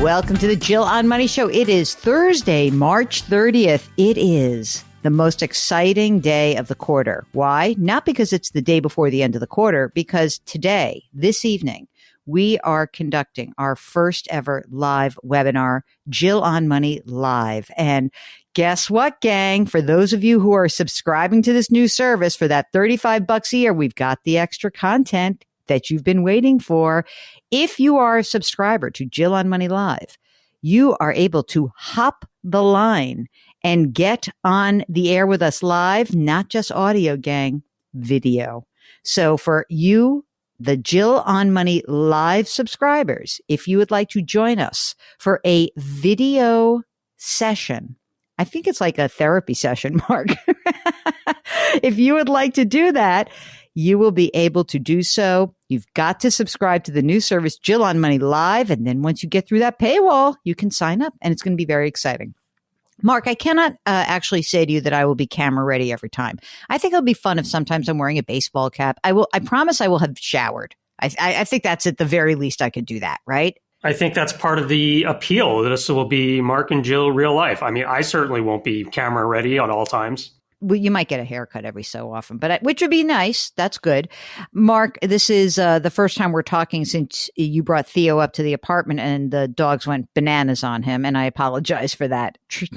Welcome to the Jill on Money Show. It is Thursday, March 30th. It is the most exciting day of the quarter. Why? Not because it's the day before the end of the quarter, because today, this evening, we are conducting our first ever live webinar, Jill on Money Live. And guess what, gang? For those of you who are subscribing to this new service for that $35 a year, we've got the extra content that you've been waiting for. If you are a subscriber to Jill on Money Live, you are able to hop the line and get on the air with us live, not just audio, gang, video. So for you, the Jill on Money Live subscribers, if you would like to join us for a video session, I think it's like a therapy session, Mark. If you would like to do that, you will be able to do so. You've got to subscribe to the new service, Jill on Money Live. And then once you get through that paywall, you can sign up and it's going to be very exciting. Mark, I cannot actually say to you that I will be camera ready every time. I think it'll be fun if sometimes I'm wearing a baseball cap. I promise I will have showered. I think that's at the very least I could do that, right? I think that's part of the appeal. This will be Mark and Jill real life. I mean, I certainly won't be camera ready at all times. Well, you might get a haircut every so often, but which would be nice. That's good. Mark, this is the first time we're talking since you brought Theo up to the apartment and the dogs went bananas on him, and I apologize for that. He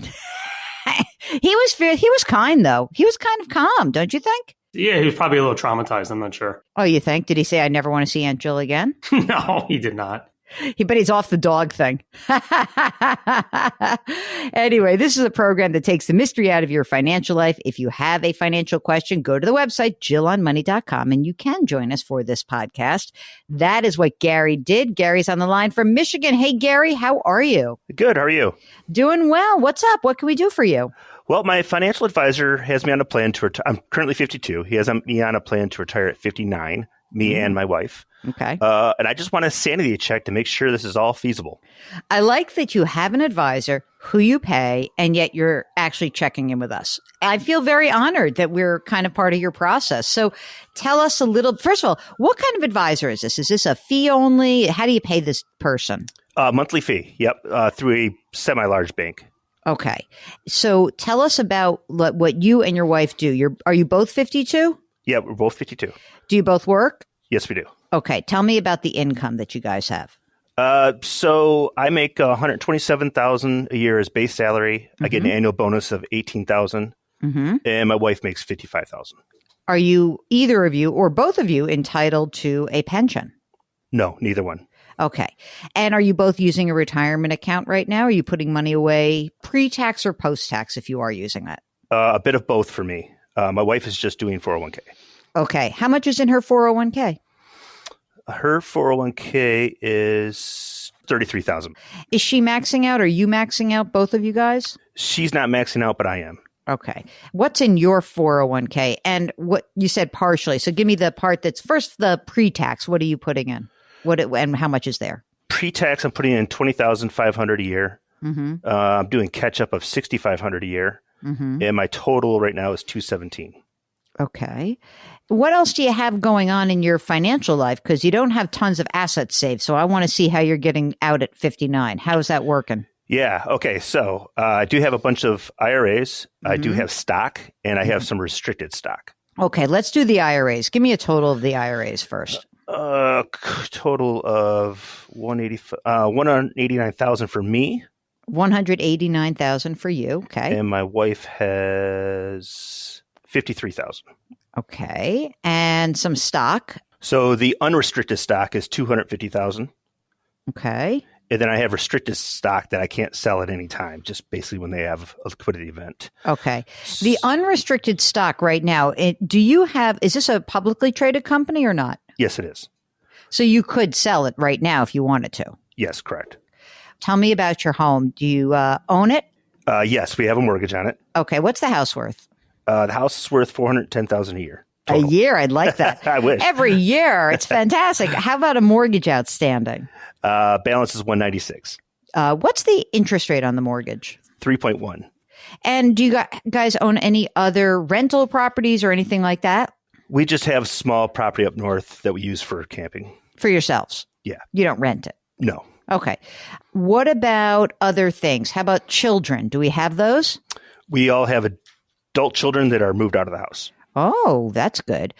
was kind, though. He was kind of calm, don't you think? Yeah, he was probably a little traumatized. I'm not sure. Oh, you think? Did he say, I never want to see Aunt Jill again? No, he did not. But he's off the dog thing. Anyway, this is a program that takes the mystery out of your financial life. If you have a financial question, go to the website, jillonmoney.com, and you can join us for this podcast. That is what Gary did. Gary's on the line from Michigan. Hey, Gary, how are you? Good. How are you? Doing well. What's up? What can we do for you? Well, my financial advisor has me on a plan to retire. I'm currently 52. He has me on a plan to retire at 59, me and my wife. Okay. And I just want a sanity check to make sure this is all feasible. I like that you have an advisor who you pay, and yet you're actually checking in with us. I feel very honored that we're kind of part of your process. So tell us a little, first of all, what kind of advisor is this? Is this a fee only? How do you pay this person? Monthly fee. Yep. Through a semi-large bank. Okay. So tell us about what you and your wife do. Are you both 52? Yeah, we're both 52. Do you both work? Yes, we do. Okay. Tell me about the income that you guys have. So I make $127,000 a year as base salary. I get an annual bonus of $18,000, and my wife makes $55,000. Are you, either of you or both of you, entitled to a pension? No, neither one. Okay. And are you both using a retirement account right now? Are you putting money away pre-tax or post-tax if you are using that? A bit of both for me. My wife is just doing 401k. Okay. How much is in her 401k? Her 401k is $33,000. Is she maxing out? Are you maxing out, both of you guys? She's not maxing out, but I am. Okay. What's in your 401k? And what you said partially. So give me the part that's first the pre-tax. What are you putting in? And how much is there? Pre-tax, I'm putting in $20,500 a year. I'm doing catch-up of $6,500 a year. And my total right now is $217,000. Okay. What else do you have going on in your financial life? Because you don't have tons of assets saved. So I want to see how you're getting out at 59. How is that working? Yeah. Okay. So I do have a bunch of IRAs. I do have stock, and I have some restricted stock. Okay. Let's do the IRAs. Give me a total of the IRAs first. Total of $189,000 for me. $189,000 for you. Okay. And my wife has $53,000. Okay. And some stock. So the unrestricted stock is $250,000. Okay. And then I have restricted stock that I can't sell at any time, just basically when they have a liquidity event. Okay. The unrestricted stock right now, is this a publicly traded company or not? Yes, it is. So you could sell it right now if you wanted to. Yes, correct. Tell me about your home. Do you own it? Yes, we have a mortgage on it. Okay. What's the house worth? The house is worth $410,000 a year. Total. A year? I'd like that. I wish. Every year. It's fantastic. How about a mortgage outstanding? Balance is $196. What's the interest rate on the mortgage? 3.1. And do you guys own any other rental properties or anything like that? We just have small property up north that we use for camping. For yourselves? Yeah. You don't rent it? No. Okay. What about other things? How about children? Do we have those? We all have adult children that are moved out of the house. Oh, that's good.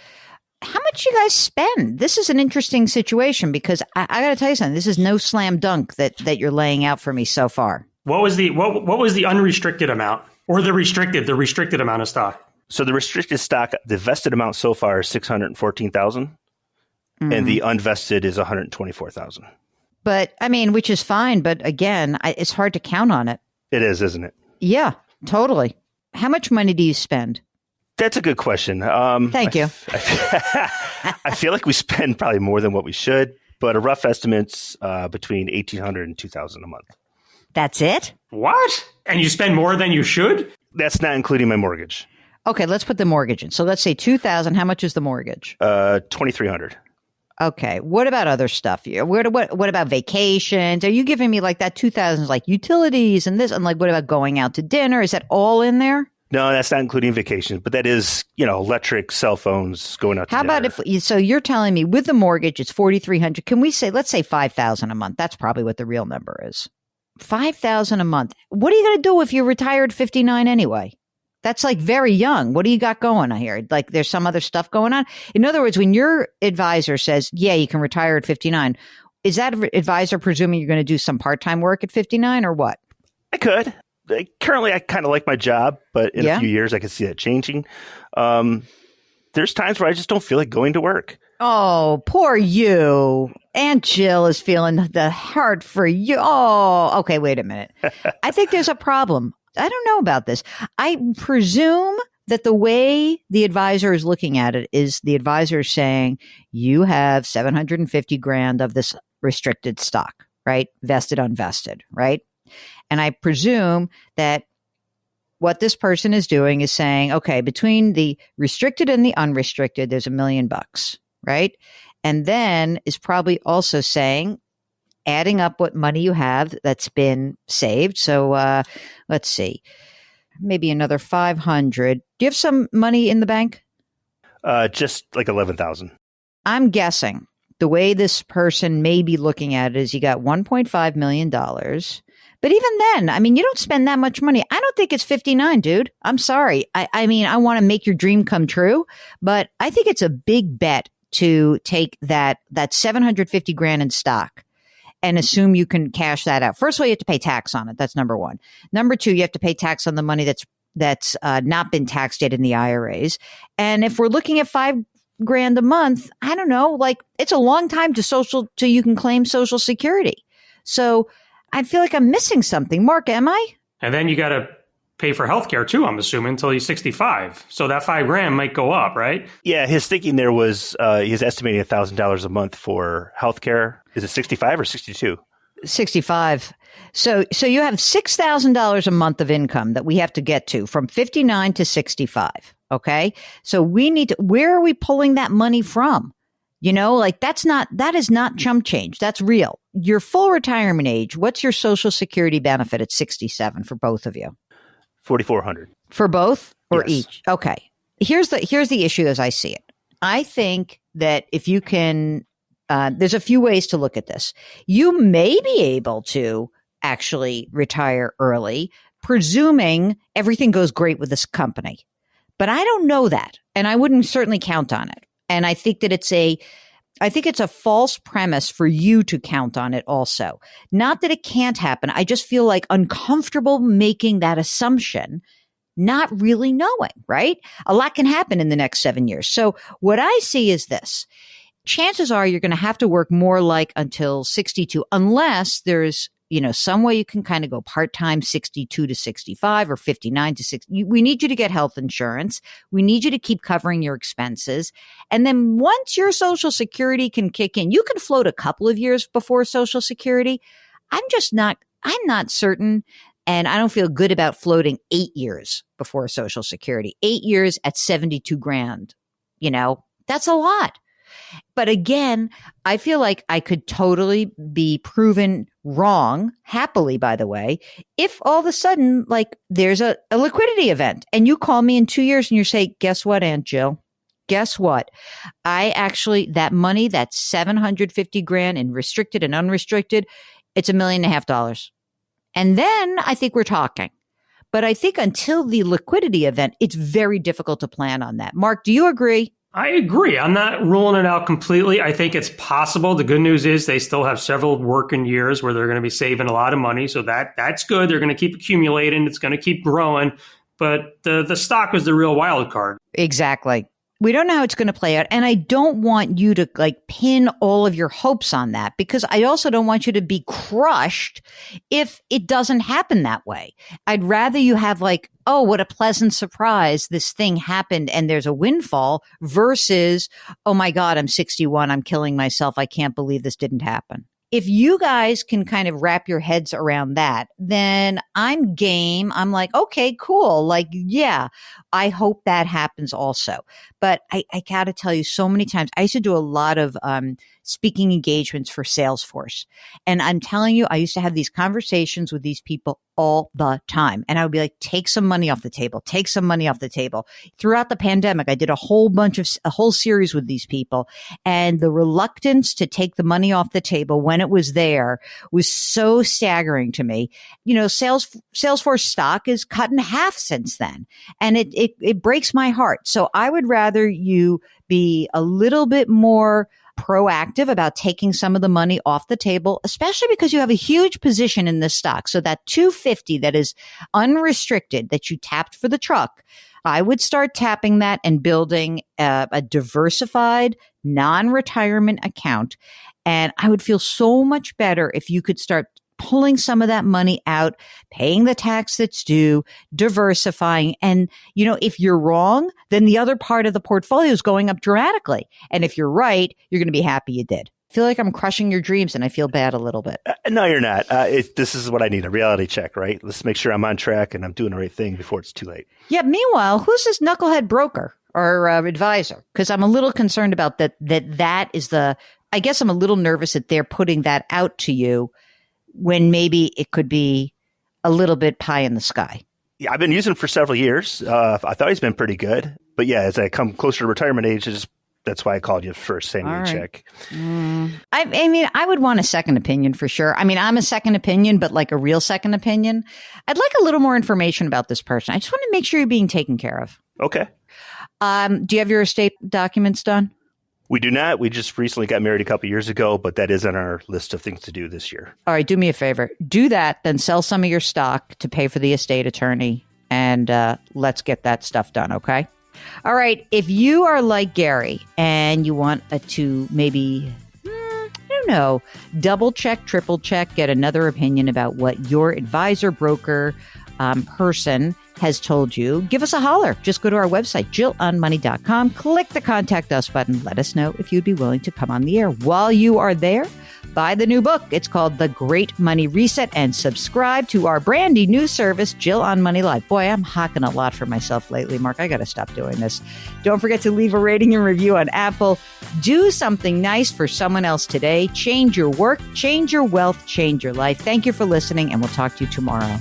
How much you guys spend? This is an interesting situation because I got to tell you something. This is no slam dunk that you're laying out for me so far. What was the unrestricted amount or the restricted amount of stock? So the restricted stock, the vested amount so far is $614,000, and the unvested is $124,000. But I mean, which is fine. But again, it's hard to count on it. It is, isn't it? Yeah, totally. How much money do you spend? That's a good question. Thank you. I feel like we spend probably more than what we should, but a rough estimate's between $1,800 and $2,000 a month. That's it? What? And you spend more than you should? That's not including my mortgage. Okay, let's put the mortgage in. So let's say $2,000. How much is the mortgage? $2,300. Okay. What about other stuff? What about vacations? Are you giving me like that 2,000 is like utilities and this? And like, what about going out to dinner? Is that all in there? No, that's not including vacations, but that is, electric, cell phones, going out to dinner. How about so you're telling me with the mortgage, it's $4,300. Can we say, let's say $5,000 a month? That's probably what the real number is. $5,000 a month. What are you going to do if you're retired 59 anyway? That's like very young. What do you got going on here? Like there's some other stuff going on? In other words, when your advisor says, yeah, you can retire at 59, is that advisor presuming you're going to do some part-time work at 59 or what? I could. Currently, I kind of like my job, but in a few years, I could see that changing. There's times where I just don't feel like going to work. Oh, poor you. Aunt Jill is feeling the heart for you. Oh, okay, wait a minute. I think there's a problem. I don't know about this. I presume that the way the advisor is looking at it is the advisor is saying you have $750,000 of this restricted stock, right? Vested, unvested, right? And I presume that what this person is doing is saying, okay, between the restricted and the unrestricted, there's $1 million, right? And then is probably also saying, adding up what money you have that's been saved. So let's see, maybe another 500. Do you have some money in the bank? Just like 11,000. I'm guessing the way this person may be looking at it is you got $1.5 million. But even then, I mean, you don't spend that much money. I don't think it's 59, dude. I'm sorry. I mean, I want to make your dream come true, but I think it's a big bet to take that $750,000 in stock and assume you can cash that out. First of all, you have to pay tax on it. That's number one. Number two, you have to pay tax on the money that's not been taxed yet in the IRAs. And if we're looking at $5,000 a month, I don't know, like it's a long time till you can claim Social Security. So I feel like I'm missing something. Mark, am I? And then you got to pay for healthcare too, I'm assuming, until he's 65. So that $5,000 might go up, right? Yeah, his thinking there was he's estimating $1,000 a month for healthcare. Is it 65 or 62? 65. So you have $6,000 a month of income that we have to get to from 59 to 65. Okay. So we need to, where are we pulling that money from? Like that is not chump change. That's real. Your full retirement age, what's your Social Security benefit at 67 for both of you? $4,400. For both or Yes. each? Okay. Here's the issue as I see it. I think that if you can, there's a few ways to look at this. You may be able to actually retire early, presuming everything goes great with this company. But I don't know that. And I wouldn't certainly count on it. And I think that it's a false premise for you to count on it also. Not that it can't happen. I just feel like uncomfortable making that assumption, not really knowing, right? A lot can happen in the next 7 years. So what I see is this. Chances are you're going to have to work more like until 62, unless there's, some way you can kind of go part-time 62 to 65 or 59 to 60. We need you to get health insurance. We need you to keep covering your expenses. And then once your Social Security can kick in, you can float a couple of years before Social Security. I'm not certain. And I don't feel good about floating 8 years before Social Security. 8 years at $72,000. That's a lot. But again, I feel like I could totally be proven wrong, happily, by the way, if all of a sudden, like there's a liquidity event and you call me in 2 years and you say, guess what, Aunt Jill? Guess what? That money, that $750,000 in restricted and unrestricted, it's $1.5 million. And then I think we're talking. But I think until the liquidity event, it's very difficult to plan on that. Mark, do you agree? I agree. I'm not ruling it out completely. I think it's possible. The good news is they still have several working years where they're going to be saving a lot of money. So that's good. They're going to keep accumulating. It's going to keep growing. But the stock is the real wild card. Exactly. We don't know how it's going to play out. And I don't want you to pin all of your hopes on that, because I also don't want you to be crushed if it doesn't happen that way. I'd rather you have oh, what a pleasant surprise. This thing happened and there's a windfall versus, oh my God, I'm 61. I'm killing myself. I can't believe this didn't happen. If you guys can kind of wrap your heads around that, then I'm game. I'm okay, cool. Yeah, I hope that happens also. But I got to tell you, so many times I used to do a lot of speaking engagements for Salesforce. And I'm telling you, I used to have these conversations with these people all the time. And I would be take some money off the table, take some money off the table. Throughout the pandemic, I did a whole series with these people. And the reluctance to take the money off the table when it was there was so staggering to me. Salesforce stock is cut in half since then. And it breaks my heart. So I would rather you be a little bit more proactive about taking some of the money off the table, especially because you have a huge position in this stock. So that $250 that is unrestricted that you tapped for the truck, I would start tapping that and building a diversified non-retirement account. And I would feel so much better if you could start pulling some of that money out, paying the tax that's due, diversifying. And, if you're wrong, then the other part of the portfolio is going up dramatically. And if you're right, you're going to be happy you did. I feel like I'm crushing your dreams and I feel bad a little bit. No, you're not. This is what I need, a reality check, right? Let's make sure I'm on track and I'm doing the right thing before it's too late. Yeah. Meanwhile, who's this knucklehead broker or advisor? Because I'm a little concerned about that is I guess I'm a little nervous that they're putting that out to you when maybe it could be a little bit pie in the sky. Yeah, I've been using it for several years. I thought he's been pretty good. But yeah, as I come closer to retirement age, that's why I called you first, saying you check. I mean, I would want a second opinion for sure. I mean, I'm a second opinion, but a real second opinion. I'd like a little more information about this person. I just want to make sure you're being taken care of. Okay. Do you have your estate documents done? We do not. We just recently got married a couple of years ago, but that is on our list of things to do this year. All right, do me a favor. Do that, then sell some of your stock to pay for the estate attorney, and let's get that stuff done, okay? All right, if you are like Gary and you want to maybe, double check, triple check, get another opinion about what your advisor, broker, person has told you, give us a holler. Just go to our website, JillOnMoney.com, click the Contact Us button. Let us know if you'd be willing to come on the air. While you are there, buy the new book. It's called The Great Money Reset, and subscribe to our brandy new service, Jill on Money Live. Boy, I'm hawking a lot for myself lately, Mark. I got to stop doing this. Don't forget to leave a rating and review on Apple. Do something nice for someone else today. Change your work, change your wealth, change your life. Thank you for listening, and we'll talk to you tomorrow.